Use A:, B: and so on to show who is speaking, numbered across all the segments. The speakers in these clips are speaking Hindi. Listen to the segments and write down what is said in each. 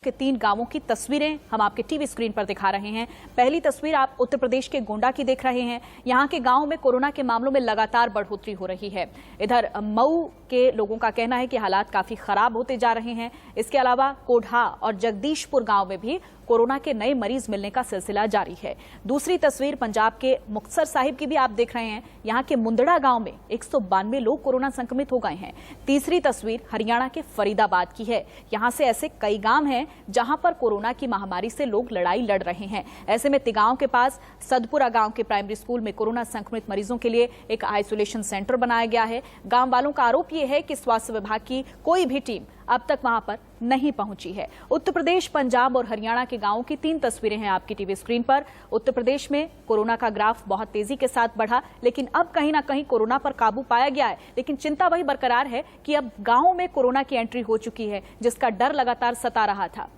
A: के 3 गांवों की तस्वीरें हम आपके टीवी स्क्रीन पर दिखा रहे हैं। पहली तस्वीर आप उत्तर प्रदेश के गोंडा की देख रहे हैं। यहां के गांव में कोरोना के मामलों में लगातार बढ़ोतरी हो रही है। इधर मऊ के लोगों का कहना है कि हालात काफी खराब होते जा रहे हैं। इसके अलावा कोढ़ा और जगदीशपुर गांव में भी कोरोना के नए मरीज मिलने का सिलसिला जारी है। दूसरी तस्वीर पंजाब के मुक्तसर साहिब की भी आप देख रहे हैं। यहां के मुंदड़ा गांव में 192 लोग कोरोना संक्रमित हो गए हैं। तीसरी तस्वीर हरियाणा के फरीदाबाद की है। यहां से ऐसे कई गांव हैं जहां पर कोरोना की महामारी से लोग लड़ाई लड़ रहे हैं। ऐसे में तिगांव के पास सदपुरा गांव के प्राइमरी स्कूल में कोरोना संक्रमित मरीजों के लिए एक आइसोलेशन सेंटर बनाया गया है। गांव वालों का आरोप यह है कि स्वास्थ्य विभाग की कोई भी टीम अब तक वहां पर नहीं पहुंची है। उत्तर प्रदेश, पंजाब और हरियाणा के गांवों की 3 तस्वीरें हैं आपकी टीवी स्क्रीन पर। उत्तर प्रदेश में कोरोना का ग्राफ बहुत तेजी के साथ बढ़ा, लेकिन अब कहीं ना कहीं कोरोना पर काबू पाया गया है। लेकिन चिंता वही बरकरार है कि अब गांवों में कोरोना की एंट्री हो चुकी है, जिसका डर लगातार सता रहा था।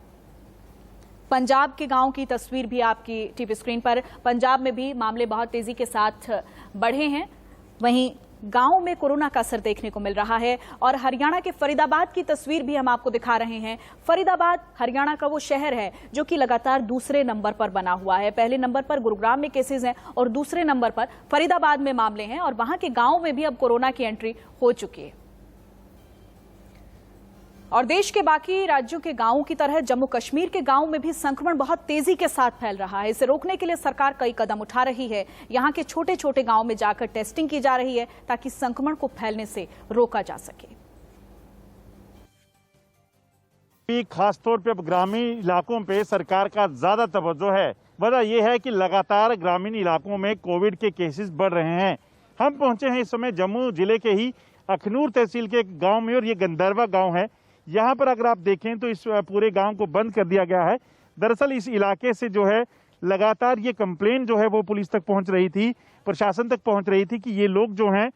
A: पंजाब के गांव की तस्वीर भी आपकी टीवी स्क्रीन पर। पंजाब में भी मामले बहुत तेजी के साथ बढ़े हैं। वहीं गांव में कोरोना का असर देखने को मिल रहा है। और हरियाणा के फरीदाबाद की तस्वीर भी हम आपको दिखा रहे हैं। फरीदाबाद हरियाणा का वो शहर है जो कि लगातार दूसरे नंबर पर बना हुआ है। पहले नंबर पर गुरुग्राम में केसेस हैं और दूसरे नंबर पर फरीदाबाद में मामले हैं। और वहां के गांव में भी अब कोरोना की एंट्री हो चुकी है। और देश के बाकी राज्यों के गांवों की तरह जम्मू कश्मीर के गांवों में भी संक्रमण बहुत तेजी के साथ फैल रहा है। इसे रोकने के लिए सरकार कई कदम उठा रही है। यहां के छोटे छोटे गांवों में जाकर टेस्टिंग की जा रही है ताकि संक्रमण को फैलने से रोका जा सके।
B: खासतौर पे ग्रामीण इलाकों पे सरकार का ज्यादा तवज्जो है। वजह यह है कि लगातार ग्रामीण इलाकों में कोविड के केसेस बढ़ रहे हैं। हम पहुंचे हैं इस समय जम्मू जिले के ही अखनूर तहसील के एक गाँव में, और ये गंधर्वा गाँव है। यहाँ पर अगर आप देखें तो इस पूरे गांव को बंद कर दिया गया है। दरअसल इस इलाके से जो है लगातार ये कंप्लेन जो है वो पुलिस तक पहुंच रही थी, प्रशासन तक पहुंच रही थी कि ये लोग जो हैं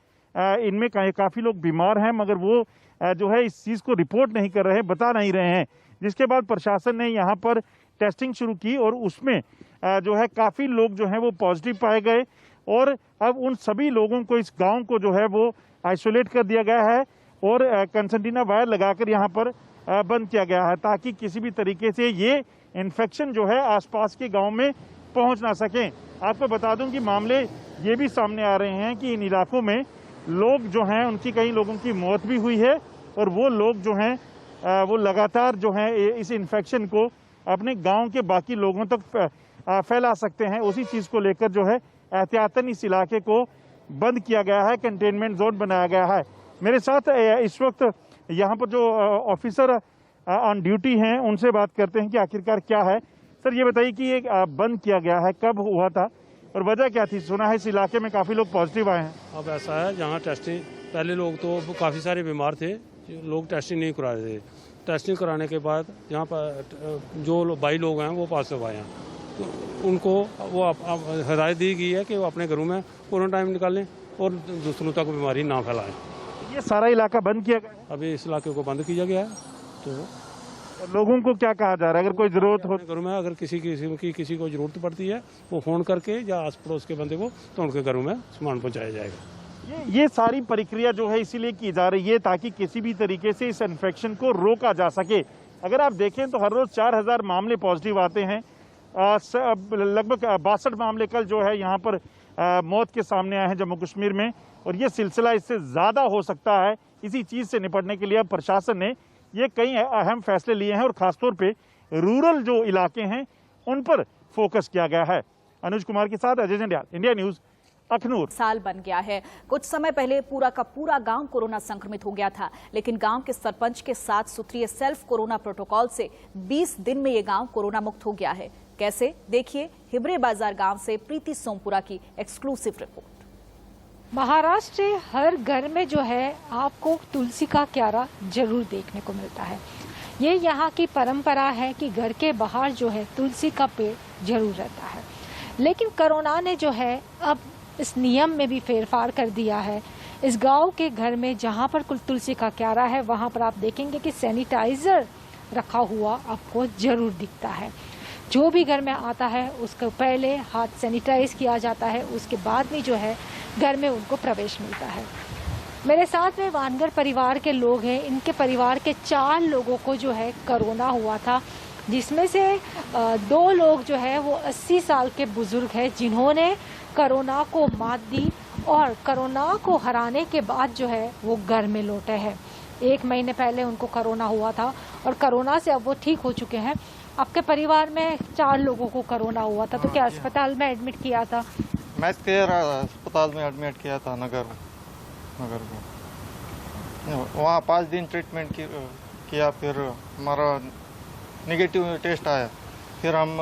B: इनमें काफ़ी लोग बीमार हैं, मगर वो जो है इस चीज़ को रिपोर्ट नहीं कर रहे, बता नहीं रहे हैं। जिसके बाद प्रशासन ने यहाँ पर टेस्टिंग शुरू की और उसमें जो है काफ़ी लोग जो हैं वो पॉजिटिव पाए गए। और अब उन सभी लोगों को, इस गाँव को जो है वो आइसोलेट कर दिया गया है और कंसंटीना वायर लगाकर यहाँ पर बंद किया गया है ताकि किसी भी तरीके से ये इन्फेक्शन जो है आसपास के गांव में पहुंच ना सकें। आपको बता दूं कि मामले ये भी सामने आ रहे हैं कि इन इलाकों में लोग जो हैं उनकी कई लोगों की मौत भी हुई है और वो लोग जो हैं वो लगातार जो हैं इस इन्फेक्शन को अपने गाँव के बाकी लोगों तक फैला सकते हैं। उसी चीज़ को लेकर जो है एहतियातन इस इलाके को बंद किया गया है, कंटेनमेंट जोन बनाया गया है। मेरे साथ इस वक्त यहाँ पर जो ऑफिसर ऑन ड्यूटी हैं उनसे बात करते हैं कि आखिरकार क्या है। सर, ये बताइए कि ये बंद किया गया है, कब हुआ था और वजह क्या थी? सुना है इस इलाके में काफ़ी लोग पॉजिटिव आए हैं। अब
C: ऐसा है, यहाँ टेस्टिंग, पहले लोग तो काफ़ी सारे बीमार थे, लोग टेस्टिंग नहीं करा रहे थे। टेस्टिंग कराने के बाद यहाँ पर जो 22 लोग हैं वो पॉजिटिव आए हैं, तो उनको वो हिदायत दी गई है कि वो अपने घरों में क्वारंटाइन निकालें और दूसरों तक बीमारी ना फैलाएं।
B: ये सारा इलाका बंद किया गया?
C: अभी इस इलाके को बंद किया गया है। तो
B: लोगों को क्या कहा जा रहा है, अगर कोई जरूरत हो
C: घरों में, अगर किसी को जरूरत पड़ती है वो फोन करके या आस पड़ोस के बंदे को, तो उनके घरों में सामान पहुंचाया जाएगा।
B: ये सारी प्रक्रिया जो है इसीलिए की जा रही है ताकि किसी भी तरीके से इस इन्फेक्शन को रोका जा सके। अगर आप देखें तो हर रोज 4000 मामले पॉजिटिव आते हैं। लगभग 62 मामले कल जो है यहाँ पर मौत के सामने आए हैं जम्मू कश्मीर में, और ये सिलसिला इससे ज़्यादा हो सकता है। इसी चीज़ से निपटने के लिए अब प्रशासन ने ये कई अहम फैसले लिए हैं और ख़ासतौर पे रूरल जो इलाके हैं उन पर फोकस किया गया है। अनुज कुमार के साथ अजय जंडियाल, इंडिया न्यूज़, अखनूर।
A: साल बन गया है। कुछ समय पहले पूरा का पूरा गांव कोरोना संक्रमित हो गया था, लेकिन गांव के सरपंच के साथ सूत्रीय सेल्फ कोरोना प्रोटोकॉल से 20 दिन में ये गांव कोरोना मुक्त हो गया है। कैसे, देखिए हिबरे बाजार गांव से प्रीति सोमपुरा की एक्सक्लूसिव रिपोर्ट।
D: महाराष्ट्र के हर घर में जो है आपको तुलसी का क्यारा जरूर देखने को मिलता है। ये यहाँ की परंपरा है कि घर के बाहर जो है तुलसी का पेड़ जरूर रहता है। लेकिन कोरोना ने जो है अब इस नियम में भी फेरफार कर दिया है। इस गांव के घर में जहाँ पर तुलसी का क्यारा है वहाँ पर आप देखेंगे कि सैनिटाइजर रखा हुआ आपको जरूर दिखता है। जो भी घर में आता है उसको पहले हाथ सैनिटाइज किया जाता है, उसके बाद में जो है घर में उनको प्रवेश मिलता है। मेरे साथ में वानगर परिवार के लोग हैं। इनके परिवार के 4 लोगों को जो है कोरोना हुआ था जिसमें से 2 लोग जो है वो 80 साल के बुजुर्ग हैं जिन्होंने कोरोना को मात दी और कोरोना को हराने के बाद जो है वो घर में लौटे हैं। 1 महीने पहले उनको कोरोना हुआ था और कोरोना से अब वो ठीक हो चुके हैं। आपके परिवार में 4 लोगों को कोरोना हुआ था, तो क्या अस्पताल में एडमिट किया था?
E: मैं अस्पताल में एडमिट किया था नगर को। वहाँ 5 दिन ट्रीटमेंट किया, फिर हमारा नेगेटिव टेस्ट आया। फिर हम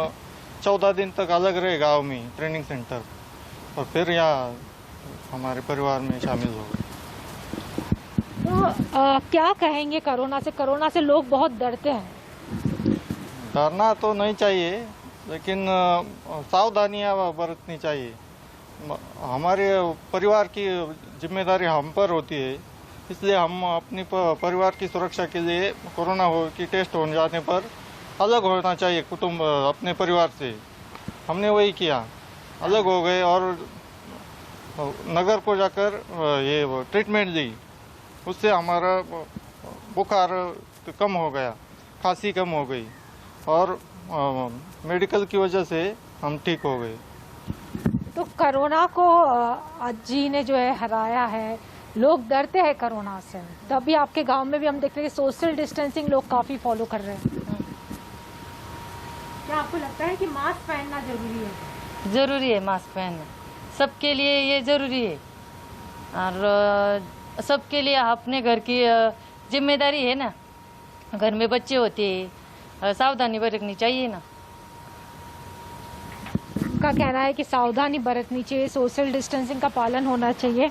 E: 14 दिन तक अलग रहे गांव में ट्रेनिंग सेंटर, और फिर यहाँ हमारे परिवार में शामिल हो गए।
D: तो क्या कहेंगे कोरोना से? कोरोना से लोग बहुत डरते हैं।
E: डरना तो नहीं चाहिए, लेकिन सावधानियाँ बरतनी चाहिए। हमारे परिवार की जिम्मेदारी हम पर होती है, इसलिए हम अपनी परिवार की सुरक्षा के लिए कोरोना की टेस्ट हो जाने पर अलग होना चाहिए कुटुंब अपने परिवार से। हमने वही किया, अलग हो गए और नगर को जाकर ये ट्रीटमेंट दी। उससे हमारा बुखार कम हो गया, खांसी कम हो गई और मेडिकल की वजह से हम ठीक हो गए।
D: तो कोरोना को आज जी ने जो है हराया है। लोग डरते हैं कोरोना से, तभी आपके गांव में भी हम देख रहे हैं सोशल डिस्टेंसिंग लोग काफी फॉलो कर रहे हैं। क्या आपको लगता है कि मास्क पहनना जरूरी है?
F: ज़रूरी है मास्क पहनना, सबके लिए ये ज़रूरी है। और सबके लिए अपने घर की जिम्मेदारी है ना, घर में बच्चे होते हैं, सावधानी बरतनी चाहिए ना।
D: का कहना है कि सावधानी बरतनी चाहिए, सोशल डिस्टेंसिंग का पालन होना चाहिए।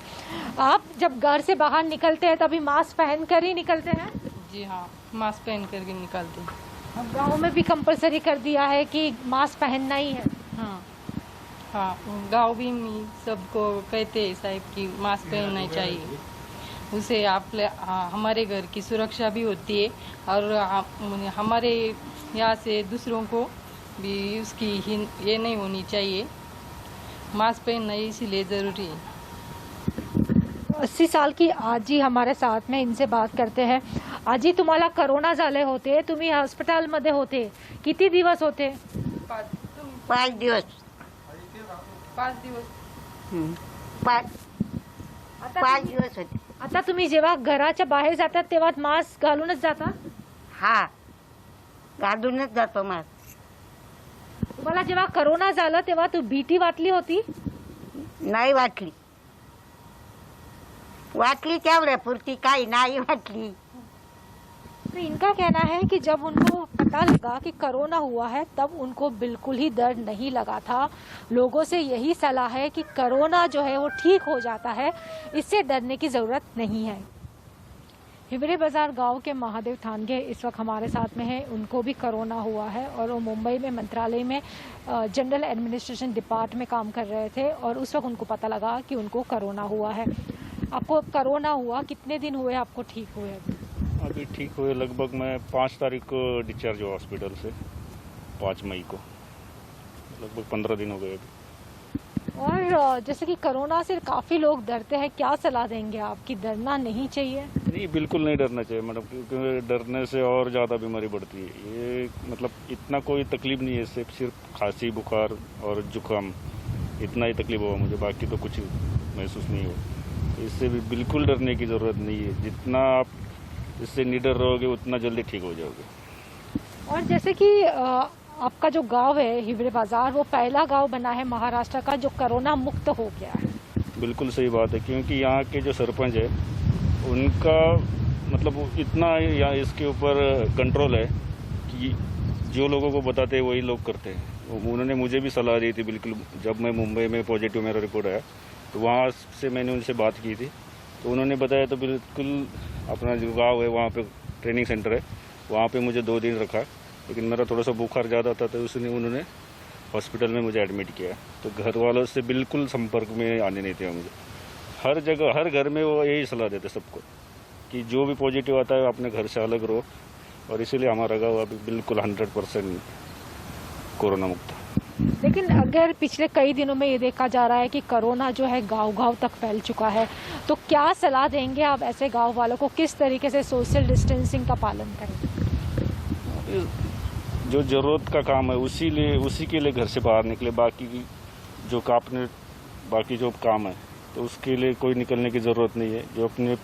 D: आप जब घर से बाहर निकलते हैं तभी मास्क पहन कर ही निकलते हैं?
G: जी हाँ, मास्क पहन कर के निकलते हैं।
D: अब गाँव में भी कंपलसरी कर दिया है कि मास्क पहनना ही है।
G: हाँ, गाँव भी सबको कहते हैं साहब कि मास्क पहनना चाहिए। उसे हमारे घर की सुरक्षा भी होती है और हमारे यहाँ से दूसरों को भी उसकी ये नहीं होनी चाहिए। मास्क पहनना इसीलिए ज़रूरी है।
D: 80 साल की आजी हमारे साथ में, इनसे बात करते हैं। आजी, तुम्हाला कोरोना झाले होते, तुम्ही हॉस्पिटलमध्ये होते, किती दिवस होते?
H: 5 दिवस.
G: 5 दिवस.
H: 5 दिवस होते.
D: आता तुम्ही जेव्हा घराच्या बाहेर जातात तेव्हा मास्क घालूनच जाता?
H: हा, घालूनच जातो मास्क.
D: तुम्हाला जेव्हा कोरोना झाला तेव्हा तू भीती वाटली होती?
H: नाही वाटली. वाटली तेवढ्यापुरती, काही नाही वाटली.
D: तो इनका कहना है कि जब उनको पता लगा कि कोरोना हुआ है तब उनको बिल्कुल ही डर नहीं लगा था। लोगों से यही सलाह है कि कोरोना जो है वो ठीक हो जाता है, इससे डरने की ज़रूरत नहीं है। हिवरे बाजार गांव के महादेव थानगे इस वक्त हमारे साथ में हैं। उनको भी कोरोना हुआ है और वो मुंबई में मंत्रालय में जनरल एडमिनिस्ट्रेशन डिपार्टमेंट में काम कर रहे थे और उस वक्त उनको पता लगा कि उनको कोरोना हुआ है। आपको कोरोना हुआ, कितने दिन हुए आपको ठीक हुए?
I: अभी ठीक हुए लगभग मैं 5 तारीख को डिस्चार्ज हुआ हॉस्पिटल से, 5 मई को, लगभग 15 दिन हो गए अभी।
D: और जैसे कि कोरोना से काफ़ी लोग डरते हैं, क्या सलाह देंगे आप कि डरना नहीं चाहिए?
I: नहीं, बिल्कुल नहीं डरना चाहिए मैडम, क्योंकि डरने से और ज़्यादा बीमारी बढ़ती है। ये मतलब इतना कोई तकलीफ नहीं है, सिर्फ खांसी, बुखार और जुकाम, इतना ही तकलीफ हुआ मुझे, बाकी तो कुछ महसूस नहीं हुआ। इससे भी बिल्कुल डरने की ज़रूरत नहीं है। जितना आप इससे निडर रहोगे उतना जल्दी ठीक हो जाओगे।
D: और जैसे कि आपका जो गांव है हिवरे बाजार, वो पहला गांव बना है महाराष्ट्र का जो कोरोना मुक्त हो गया है।
I: बिल्कुल सही बात है, क्योंकि यहाँ के जो सरपंच है उनका मतलब इतना यहाँ इसके ऊपर कंट्रोल है कि जो लोगों को बताते हैं वही लोग करते हैं। उन्होंने मुझे भी सलाह दी थी, बिल्कुल जब मैं मुंबई में पॉजिटिव मेरा रिपोर्ट आया तो वहाँ से मैंने उनसे बात की थी, तो उन्होंने बताया तो बिल्कुल अपना जो गाँव है वहाँ पे ट्रेनिंग सेंटर है, वहाँ पे मुझे 2 दिन रखा, लेकिन मेरा थोड़ा सा बुखार ज़्यादा था तो उन्होंने हॉस्पिटल में मुझे एडमिट किया। तो घर वालों से बिल्कुल संपर्क में आने नहीं दिया मुझे। हर जगह, हर घर में वो यही सलाह देते सबको कि जो भी पॉजिटिव आता है अपने घर से अलग रहो, और इसीलिए हमारा गाँव अभी बिल्कुल 100% कोरोना मुक्त है।
D: लेकिन अगर पिछले कई दिनों में ये देखा जा रहा है कि कोरोना जो है गांव-गांव तक फैल चुका है, तो क्या सलाह देंगे आप ऐसे गांव वालों को, किस तरीके से सोशल डिस्टेंसिंग का पालन करें?
I: जो ज़रूरत का काम है उसी के लिए घर से बाहर निकले। बाकी जो काम है तो उसके लिए कोई निकलने की ज़रूरत नहीं है। जो अपने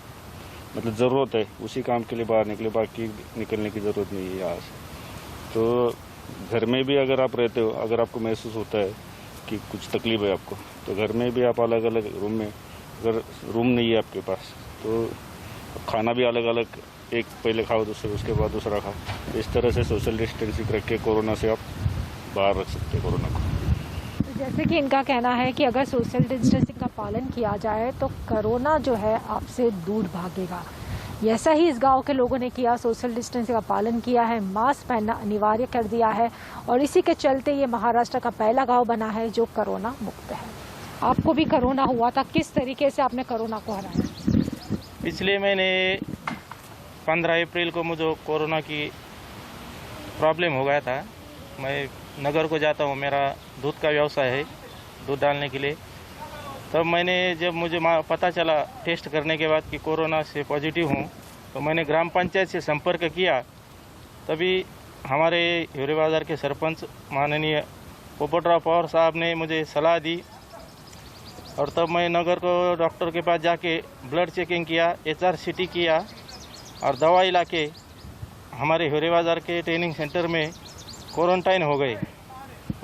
I: मतलब ज़रूरत है उसी काम के लिए बाहर निकले, बाकी निकलने की ज़रूरत नहीं है यहाँ से। तो घर में भी अगर आप रहते हो, अगर आपको महसूस होता है कि कुछ तकलीफ है आपको, तो घर में भी आप अलग अलग रूम में, अगर रूम नहीं है आपके पास तो खाना भी अलग अलग, एक पहले खाओ दूसरे उसके बाद दूसरा खाओ। इस तरह से सोशल डिस्टेंसिंग रख के कोरोना से आप बाहर रख सकते हैं कोरोना को।
D: जैसे कि इनका कहना है कि अगर सोशल डिस्टेंसिंग का पालन किया जाए तो कोरोना जो है आपसे दूर भागेगा। ऐसा ही इस गांव के लोगों ने किया, सोशल डिस्टेंसिंग का पालन किया है, मास्क पहनना अनिवार्य कर दिया है और इसी के चलते ये महाराष्ट्र का पहला गांव बना है जो कोरोना मुक्त है। आपको भी कोरोना हुआ था, किस तरीके से आपने कोरोना को हराया?
J: पिछले महीने 15 अप्रैल को मुझे कोरोना की प्रॉब्लम हो गया था। मैं नगर को जाता हूँ, मेरा दूध का व्यवसाय है, दूध डालने के लिए। तब जब मुझे पता चला टेस्ट करने के बाद कि कोरोना से पॉजिटिव हूँ, तो मैंने ग्राम पंचायत से संपर्क किया। तभी हमारे हिवरे बाजार के सरपंच माननीय पोपटराव पवार साहब ने मुझे सलाह दी और तब मैं नगर को डॉक्टर के पास जाके ब्लड चेकिंग किया, HRCT किया और दवाई लाके हमारे हिवरे बाजार के ट्रेनिंग सेंटर में क्वारंटाइन हो गए।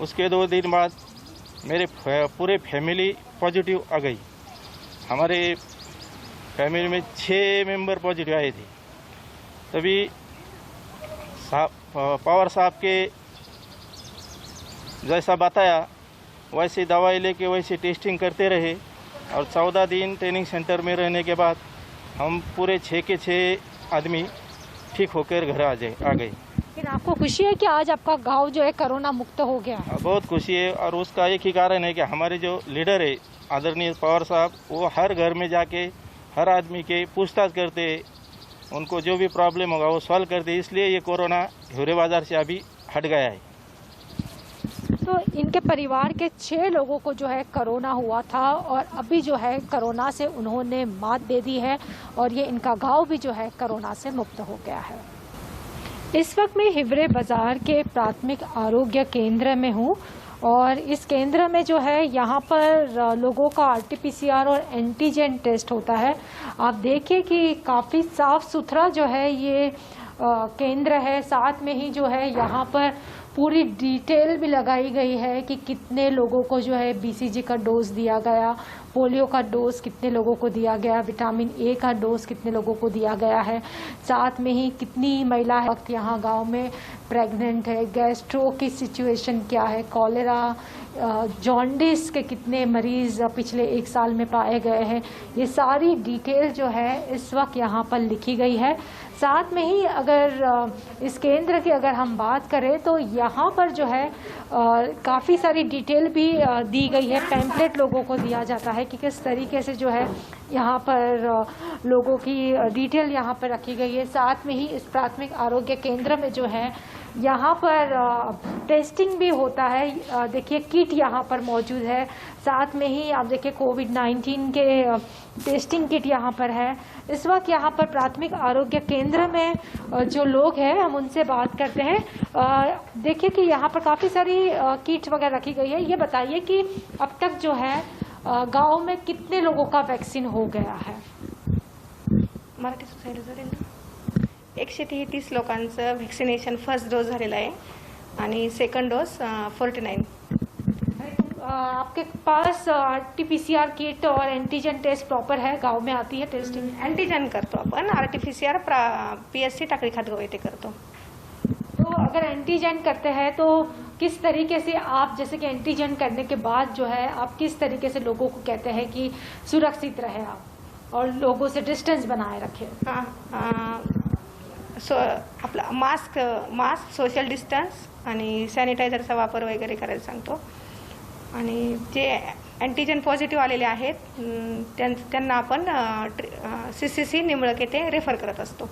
J: उसके 2 दिन बाद मेरे पूरे फैमिली पॉजिटिव आ गई। हमारे फैमिली में 6 मेंबर पॉजिटिव आए थे। तभी पवार साहब के जैसा बताया वैसे दवाई लेके वैसे टेस्टिंग करते रहे और 14 दिन ट्रेनिंग सेंटर में रहने के बाद हम पूरे 6 के 6 आदमी ठीक होकर घर आ गए।
D: लेकिन आपको खुशी है कि आज आपका गांव जो है कोरोना मुक्त हो गया?
J: बहुत खुशी है और उसका एक ही कारण है कि हमारे जो लीडर है आदरणीय पवार साहब, वो हर घर में जाके हर आदमी के पूछताछ करते, उनको जो भी प्रॉब्लम होगा वो सॉल्व करते। इसलिए ये कोरोना हिवरे बाजार से अभी हट गया है।
D: तो इनके परिवार के 6 लोगों को जो है कोरोना हुआ था और अभी जो है कोरोना से उन्होंने मात दे दी है और ये इनका गांव भी जो है कोरोना से मुक्त हो गया है। इस वक्त मैं हिवरे बाजार के प्राथमिक आरोग्य केंद्र में हूँ और इस केंद्र में जो है यहाँ पर लोगों का RT-PCR और एंटीजन टेस्ट होता है। आप देखिए कि काफ़ी साफ सुथरा जो है ये केंद्र है। साथ में ही जो है यहाँ पर पूरी डिटेल भी लगाई गई है कि कितने लोगों को जो है BCG का डोज दिया गया, पोलियो का डोज कितने लोगों को दिया गया, विटामिन A का डोज कितने लोगों को दिया गया है। साथ में ही कितनी महिला है वक्त यहाँ गांव में प्रेग्नेंट है, गैस्ट्रो की सिचुएशन क्या है, कॉलेरा जॉन्डिस के कितने मरीज पिछले 1 साल में पाए गए हैं। ये सारी डिटेल जो है इस वक्त यहाँ पर लिखी गई है। साथ में ही अगर इस केंद्र की अगर हम बात करें तो यहाँ पर जो है काफ़ी सारी डिटेल भी दी गई है। पैम्पलेट लोगों को दिया जाता है कि किस तरीके से जो है यहाँ पर लोगों की डिटेल यहाँ पर रखी गई है। साथ में ही इस प्राथमिक आरोग्य केंद्र में जो है यहाँ पर टेस्टिंग भी होता है। देखिए किट यहाँ पर मौजूद है। साथ में ही आप देखिए कोविड-19 के टेस्टिंग किट यहाँ पर है। इस वक्त यहाँ पर प्राथमिक आरोग्य केंद्र में जो लोग हैं हम उनसे बात करते हैं। देखिए कि यहाँ पर काफ़ी सारी किट वगैरह रखी गई है। ये बताइए कि अब तक जो है गांव में कितने लोगों का वैक्सीन हो गया है?
K: मराठी सोसायटी 133 लोकांचं व्हॅक्सिनेशन फर्स्ट डोज झालेला आहे आणि सेकंड डोज 49।
D: आपके पास RT-PCR किट और एंटीजन टेस्ट प्रॉपर है? गांव में आती है टेस्टिंग?
K: एंटीजन करतो आपण, RT-PCR PSC टाकळी खातगाव येथे करतो।
D: तो अगर एंटीजन करते हैं तो किस तरीके से आप, जैसे कि एंटीजन करने के बाद जो है आप किस तरीके से लोगों को कहते हैं कि सुरक्षित रहे आप और लोगों से डिस्टेंस बनाए रखें?
K: आपला मास्क सोशल डिस्टन्स आणि सॅनिटायझरचा वापर वगैरे करायला सांगतो। आणि जे एंटीजन पॉझिटिव्ह आलेले आहेत त्यांना आपण CCC निंबळक येथे रेफर करत असतो।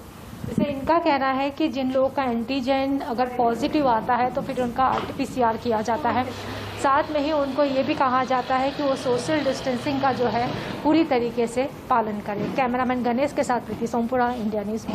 D: जैसे इनका कहना है कि जिन लोगों का एंटीजन अगर पॉजिटिव आता है तो फिर उनका RT-PCR किया जाता है। साथ में ही उनको ये भी कहा जाता है कि वो सोशल डिस्टेंसिंग का जो है पूरी तरीके से पालन करें। कैमरामैन गणेश के साथ प्रीति सोमपुरा, इंडिया न्यूज़।